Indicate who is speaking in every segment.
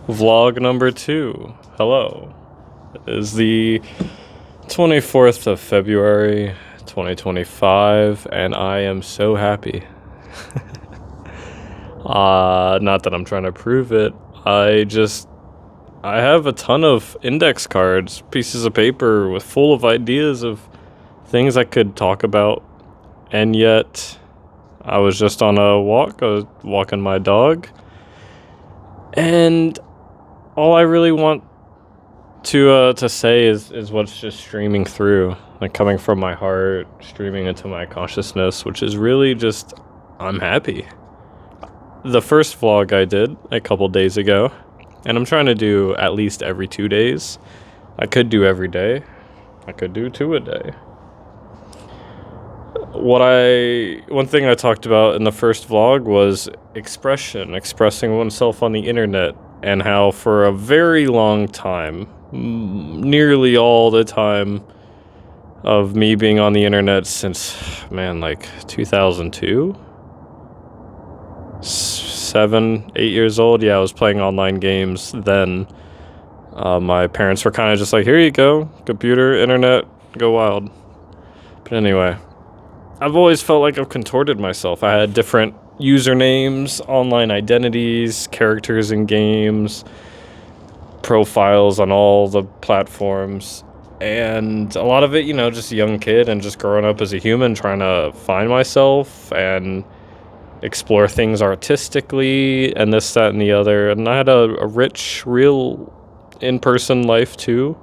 Speaker 1: Vlog number 2. Hello. It is the 24th of February, 2025, and I am so happy. Not that I'm trying to prove it. I have a ton of index cards, pieces of paper with full of ideas of things I could talk about, and yet I was just on a walk. I was walking my dog, and all I really want to say is what's just streaming through, like coming from my heart, streaming into my consciousness, which is really just I'm happy. The first vlog I did a couple days ago, and I'm trying to do at least every 2 days. I could do every day. I could do 2 a day. One thing I talked about in the first vlog was expressing oneself on the internet, and how for a very long time, nearly all the time of me being on the internet since, like 2002? 7, 8 years old. Yeah, I was playing online games then. My parents were kind of just like, here you go, computer, internet, go wild. But anyway, I've always felt like I've contorted myself. I had different usernames, online identities, characters in games, profiles on all the platforms, and a lot of it, just a young kid and just growing up as a human, trying to find myself and explore things artistically and this, that, and the other. And I had a rich, real in-person life too,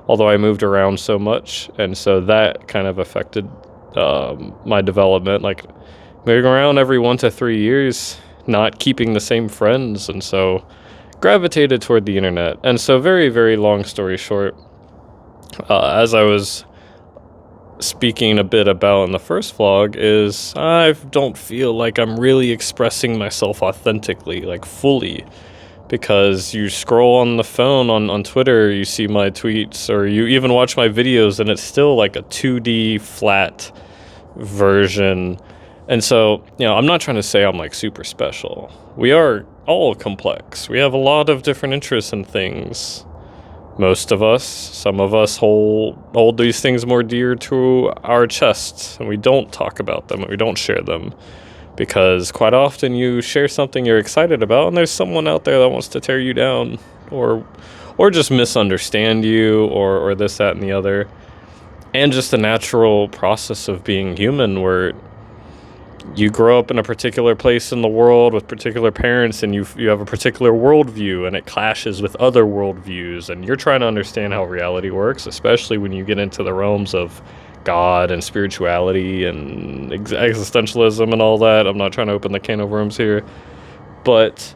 Speaker 1: although I moved around so much, and so that kind of affected my development, like moving around every 1 to 3 years, not keeping the same friends, and so gravitated toward the internet. And so very, very long story short, as I was speaking a bit about in the first vlog, is I don't feel like I'm really expressing myself authentically, like fully, because you scroll on the phone on Twitter, you see my tweets, or you even watch my videos, and it's still like a 2D flat version. And so, I'm not trying to say I'm like super special. We are all complex. We have a lot of different interests in things. Most of us, some of us hold these things more dear to our chests, and we don't talk about them, and we don't share them, because quite often you share something you're excited about, and there's someone out there that wants to tear you down, or just misunderstand you, or this, that, and the other. And just the natural process of being human, where you grow up in a particular place in the world with particular parents, and you have a particular worldview, and it clashes with other worldviews, and you're trying to understand how reality works, especially when you get into the realms of God and spirituality and existentialism and all that. I'm not trying to open the can of worms here, but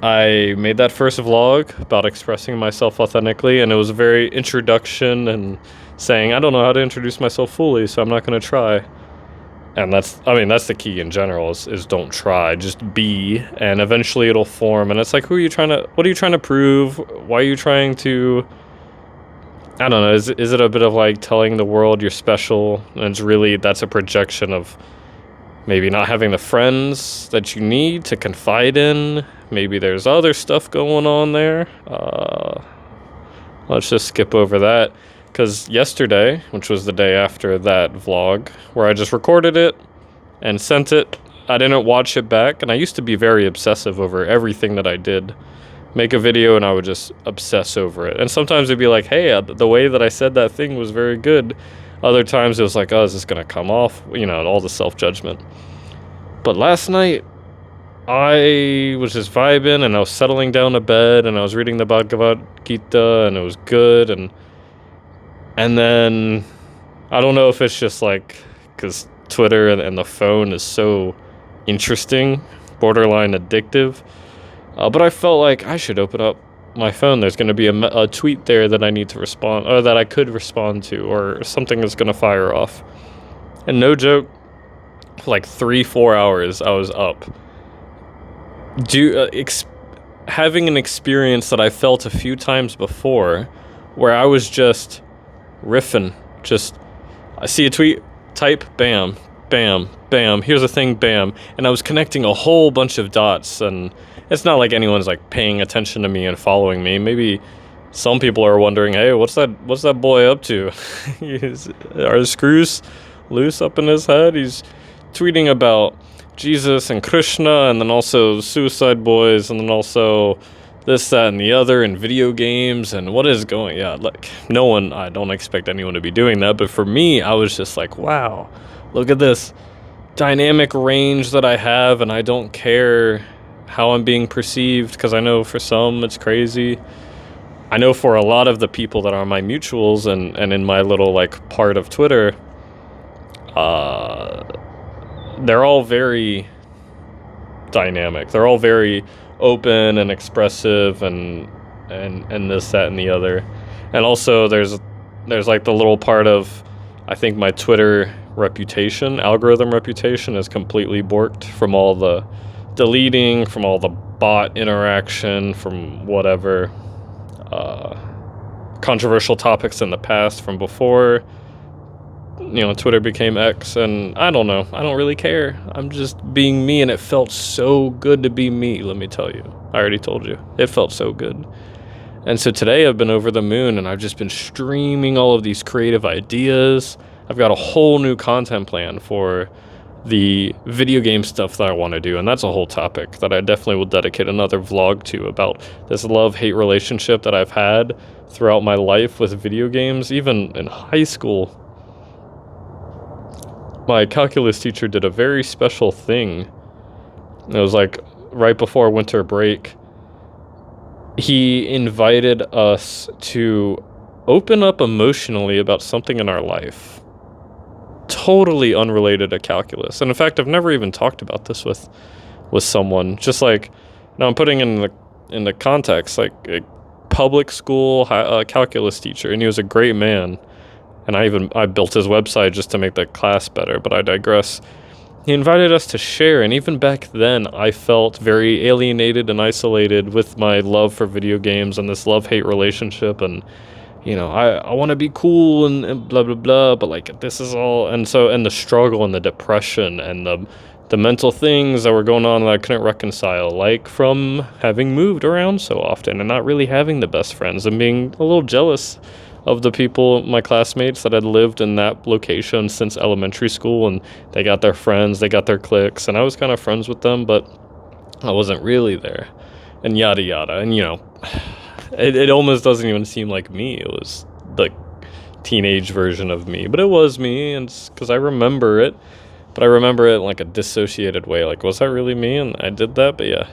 Speaker 1: I made that first vlog about expressing myself authentically, and it was a very introduction and saying, I don't know how to introduce myself fully, so I'm not going to try. And that's the key in general, is don't try, just be, and eventually it'll form. And it's like, what are you trying to prove? Why are you trying to, I don't know, is it a bit of like telling the world you're special? And it's really, that's a projection of maybe not having the friends that you need to confide in. Maybe there's other stuff going on there. Let's just skip over that. Because yesterday, which was the day after that vlog, where I just recorded it and sent it, I didn't watch it back. And I used to be very obsessive over everything that I did. Make a video and I would just obsess over it. And sometimes it'd be like, hey, the way that I said that thing was very good. Other times it was like, oh, is this going to come off? All the self-judgment. But last night, I was just vibing, and I was settling down to bed, and I was reading the Bhagavad Gita, and it was good. And then, I don't know if it's just like, because Twitter and the phone is so interesting, borderline addictive, but I felt like I should open up my phone. There's going to be a tweet there that I need to respond, or that I could respond to, or something that's going to fire off. And no joke, for like 3-4 hours I was up. Having an experience that I felt a few times before, where I was just riffing, I see a tweet, type, bam, bam, bam, here's a thing, bam. And I was connecting a whole bunch of dots, and it's not like anyone's like paying attention to me and following me. Maybe some people are wondering, hey, what's that boy up to? Are the screws loose up in his head? He's tweeting about Jesus and Krishna, and then also Suicide Boys, and then also this, that, and the other, and video games, and what is going, like, I don't expect anyone to be doing that, but for me, I was just like, wow, look at this dynamic range that I have, and I don't care how I'm being perceived, because I know for some it's crazy. I know for a lot of the people that are my mutuals and in my little, like, part of Twitter, they're all very dynamic. They're all very open and expressive and this, that, and the other. And also there's like the little part of, I think my Twitter algorithm reputation is completely borked from all the deleting, from all the bot interaction, from whatever controversial topics in the past from before Twitter became X, and I don't know. I don't really care. I'm just being me, and it felt so good to be me, let me tell you. I already told you. It felt so good. And so today I've been over the moon, and I've just been streaming all of these creative ideas. I've got a whole new content plan for the video game stuff that I want to do, and that's a whole topic that I definitely will dedicate another vlog to, about this love-hate relationship that I've had throughout my life with video games. Even in high school, my calculus teacher did a very special thing. It was like right before winter break. He invited us to open up emotionally about something in our life, totally unrelated to calculus. And in fact, I've never even talked about this with someone. Just like, now I'm putting in the context, like a public school calculus teacher, and he was a great man. And I built his website just to make the class better, but I digress. He invited us to share, and even back then, I felt very alienated and isolated with my love for video games and this love-hate relationship, and, I want to be cool and blah, blah, blah, but, like, this is all, and the struggle and the depression and the mental things that were going on that I couldn't reconcile, like from having moved around so often and not really having the best friends and being a little jealous of the people, my classmates that had lived in that location since elementary school, and they got their friends, they got their cliques, and I was kind of friends with them, but I wasn't really there, and yada yada. And it almost doesn't even seem like me. It was the teenage version of me, but it was me, and it's because I remember it, but I remember it in like a dissociated way. Like, was that really me? And I did that, but yeah.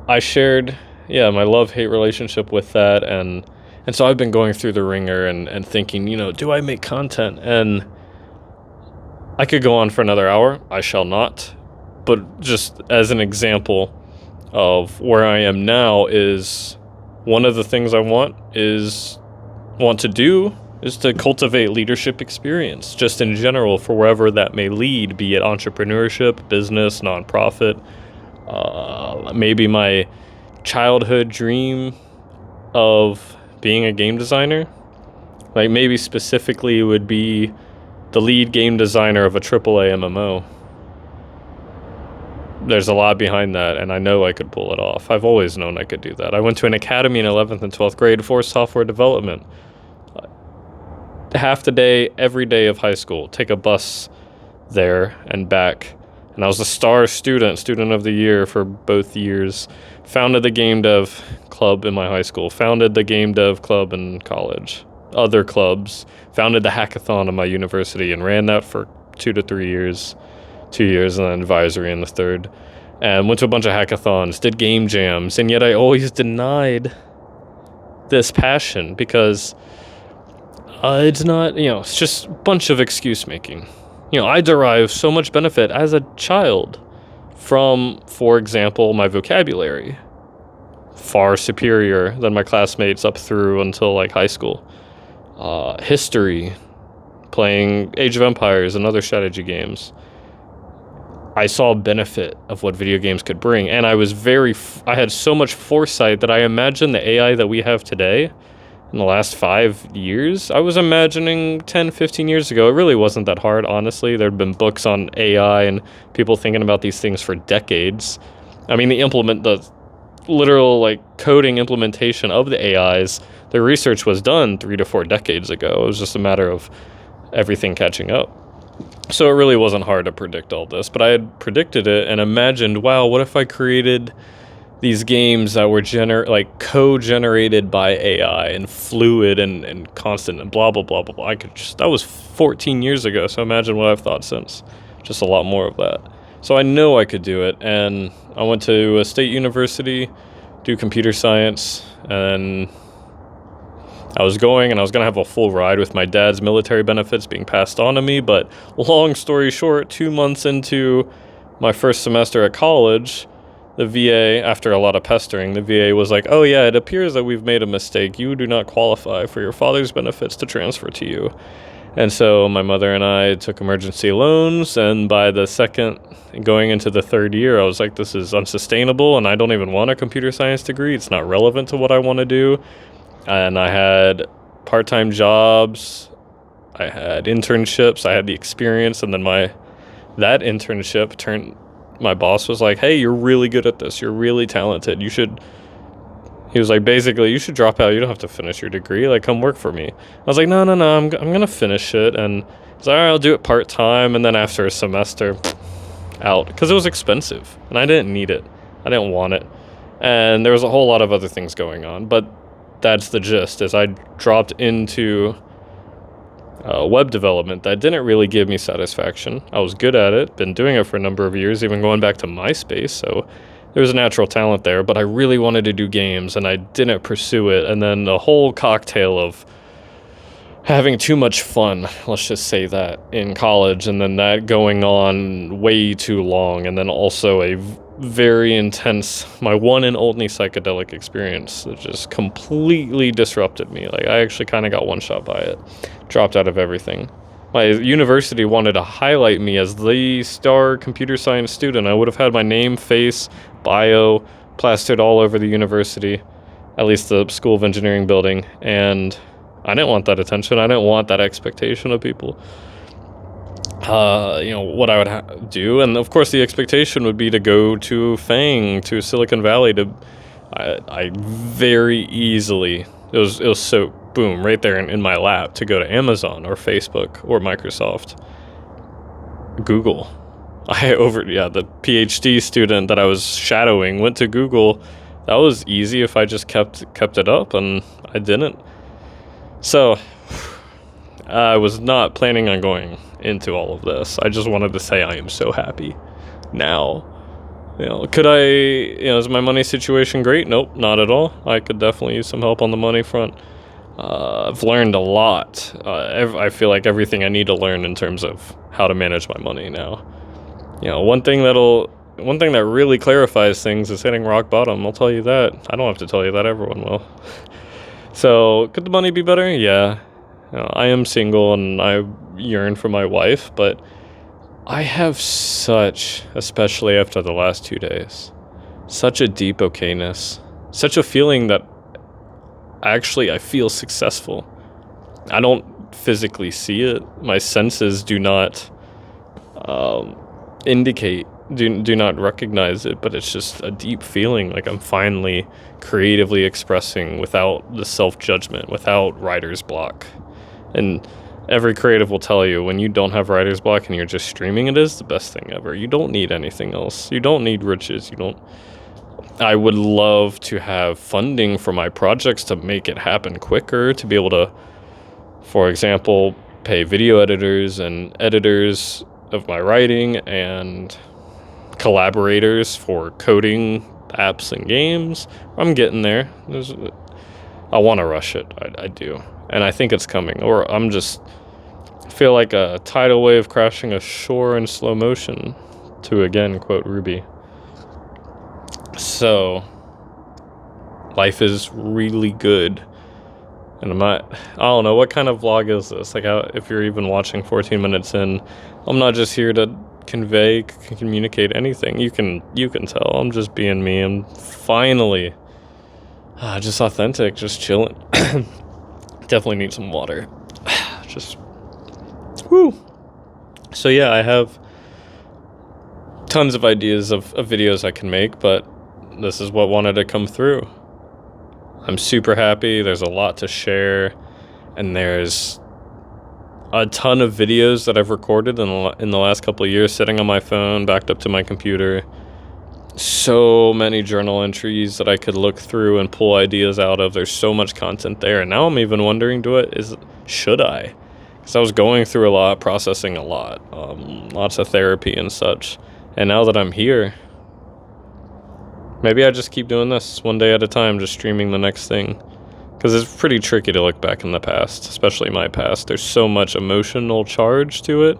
Speaker 1: I shared my love-hate relationship with that, and so I've been going through the ringer and thinking, do I make content? And I could go on for another hour. I shall not. But just as an example of where I am now, is one of the things I want to do is to cultivate leadership experience, just in general, for wherever that may lead, be it entrepreneurship, business, nonprofit, maybe my childhood dream of being a game designer. Like, maybe specifically would be the lead game designer of a AAA MMO. There's a lot behind that, and I know I could pull it off. I've always known I could do that. I went to an academy in 11th and 12th grade for software development. Half the day, every day of high school, take a bus there and back. And I was a star student of the year for both years. Founded the game dev club in my high school. Founded the game dev club in college. Other clubs. Founded the hackathon in my university and ran that for 2 to 3 years. 2 years, and then advisory in the third. And went to a bunch of hackathons, did game jams, and yet I always denied this passion because it's not, it's just a bunch of excuse making. I derive so much benefit as a child from, for example, my vocabulary. Far superior than my classmates up through until like high school. History, playing Age of Empires and other strategy games. I saw benefit of what video games could bring, and I had so much foresight that I imagine the AI that we have today, in the last 5 years. I was imagining 10, 15 years ago. It really wasn't that hard, honestly. There'd been books on AI and people thinking about these things for decades. I mean, the literal like coding implementation of the AIs, the research was done 3 to 4 decades ago. It was just a matter of everything catching up. So it really wasn't hard to predict all this, but I had predicted it and imagined, wow, what if I created these games that were co-generated by AI and fluid and constant and blah blah blah blah blah. That was 14 years ago, so imagine what I've thought since. Just a lot more of that. So I know I could do it, and I went to a state university, do computer science, and I was going to have a full ride with my dad's military benefits being passed on to me, but long story short, 2 months into my first semester at college, the VA, after a lot of pestering, the VA was like, oh yeah, it appears that we've made a mistake. You do not qualify for your father's benefits to transfer to you. And so my mother and I took emergency loans, and by the second, going into the third year, I was like, this is unsustainable, and I don't even want a computer science degree. It's not relevant to what I want to do. And I had part-time jobs, I had internships, I had the experience, and then that internship my boss was like, hey, you're really good at this. You're really talented. He was like, basically, you should drop out. You don't have to finish your degree. Like, come work for me. I was like, no, I'm going to finish it. And he's like, all right, I'll do it part-time. And then after a semester, out. Because it was expensive. And I didn't need it. I didn't want it. And there was a whole lot of other things going on. But that's the gist, is I dropped into web development that didn't really give me satisfaction. I was good at it, been doing it for a number of years, even going back to MySpace, so there was a natural talent there, but I really wanted to do games, and I didn't pursue it, and then the whole cocktail of having too much fun, let's just say that, in college, and then that going on way too long, and then also a very intense, my one and only psychedelic experience that just completely disrupted me. Like, I actually kind of got one shot by it. Dropped out of everything. My university wanted to highlight me as the star computer science student. I would have had my name, face, bio plastered all over the university, at least the School of Engineering building, and I didn't want that attention. I didn't want that expectation of people. What I would do, and of course the expectation would be to go to FANG, to Silicon Valley. I very easily, it was so boom right there in my lap, to go to Amazon or Facebook or Microsoft, Google. The PhD student that I was shadowing went to Google. That was easy if I just kept it up, and I didn't. So I was not planning on going into all of this. I just wanted to say I am so happy now. Is my money situation great? Nope, not at all. I could definitely use some help on the money front. I've learned a lot. I feel like everything I need to learn in terms of how to manage my money now. One thing that really clarifies things is hitting rock bottom. I'll tell you that. I don't have to tell you that. Everyone will. So, could the money be better? Yeah. I am single and I yearn for my wife, but I have especially after the last 2 days, such a deep okayness, such a feeling that actually I feel successful. I don't physically see it. My senses do not do not recognize it, but it's just a deep feeling like I'm finally creatively expressing without the self-judgment, without writer's block. And every creative will tell you, when you don't have writer's block and you're just streaming, it is the best thing ever. You don't need anything else. You don't need riches. I would love to have funding for my projects to make it happen quicker, to be able to, for example, pay video editors and editors of my writing and collaborators for coding apps and games. I'm getting there. I want to rush it. I do. And I think it's coming. Or I'm just feel like a tidal wave crashing ashore in slow motion, to again quote Ruby. So life is really good. And I don't know, what kind of vlog is this? Like, if you're even watching 14 minutes in, I'm not just here to communicate anything. You can tell I'm just being me. I'm finally just authentic, just chilling. Definitely need some water. Just, whoo. So yeah, I have tons of ideas of videos I can make, but this is what wanted to come through. I'm super happy. There's a lot to share, and there's a ton of videos that I've recorded in the last couple of years sitting on my phone, backed up to my computer. So many journal entries that I could look through and pull ideas out of. There's so much content there, and now I'm even wondering, should I? Because I was going through a lot, processing a lot, lots of therapy and such. And now that I'm here, maybe I just keep doing this one day at a time, just streaming the next thing. Because it's pretty tricky to look back in the past, especially my past. There's so much emotional charge to it.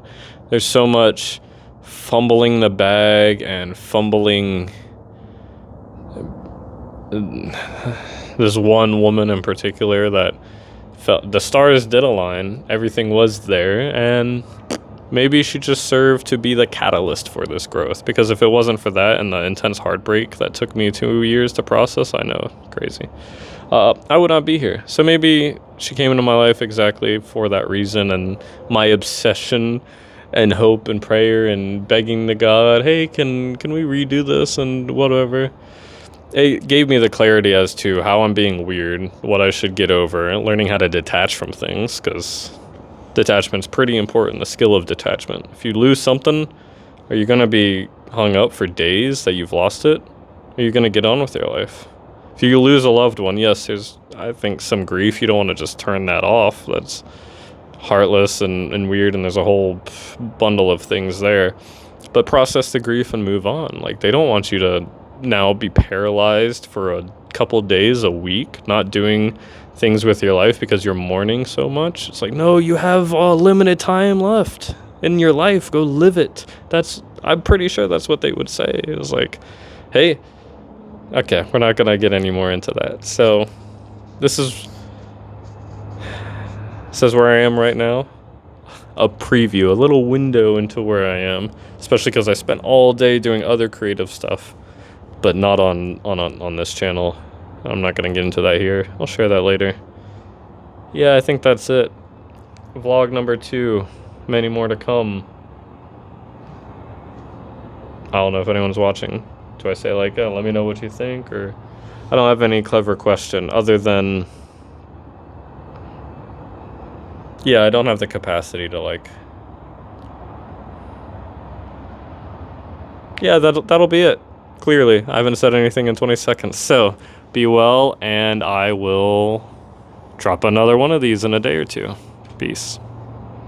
Speaker 1: There's so much fumbling the bag and fumbling. This one woman in particular that felt the stars did align, everything was there, and maybe she just served to be the catalyst for this growth. Because if it wasn't for that and the intense heartbreak that took me 2 years to process, I know, crazy, I would not be here. So maybe she came into my life exactly for that reason, and my obsession and hope and prayer and begging to God, hey, can we redo this and whatever, it gave me the clarity as to how I'm being weird, what I should get over, and learning how to detach from things, because detachment's pretty important, the skill of detachment. If you lose something, are you going to be hung up for days that you've lost it? Or are you going to get on with your life? If you lose a loved one, yes, there's, I think, some grief. You don't want to just turn that off. That's heartless and weird, and there's a whole bundle of things there. But process the grief and move on. Like, they don't want you to now be paralyzed for a couple days, a week, not doing things with your life because you're mourning so much. It's like, no, you have a limited time left in your life. Go live it. I'm pretty sure that's what they would say. It was like, hey, okay, we're not going to get any more into that. So this is where I am right now. A preview, a little window into where I am, especially because I spent all day doing other creative stuff, but not on this channel. I'm not going to get into that here. I'll share that later. Yeah, I think that's it. Vlog number 2. Many more to come. I don't know if anyone's watching. Do I say like, oh, let me know what you think? Or I don't have any clever question other than, yeah, I don't have the capacity to like, yeah, that'll be it. Clearly, I haven't said anything in 20 seconds. So be well, and I will drop another one of these in a day or two. Peace.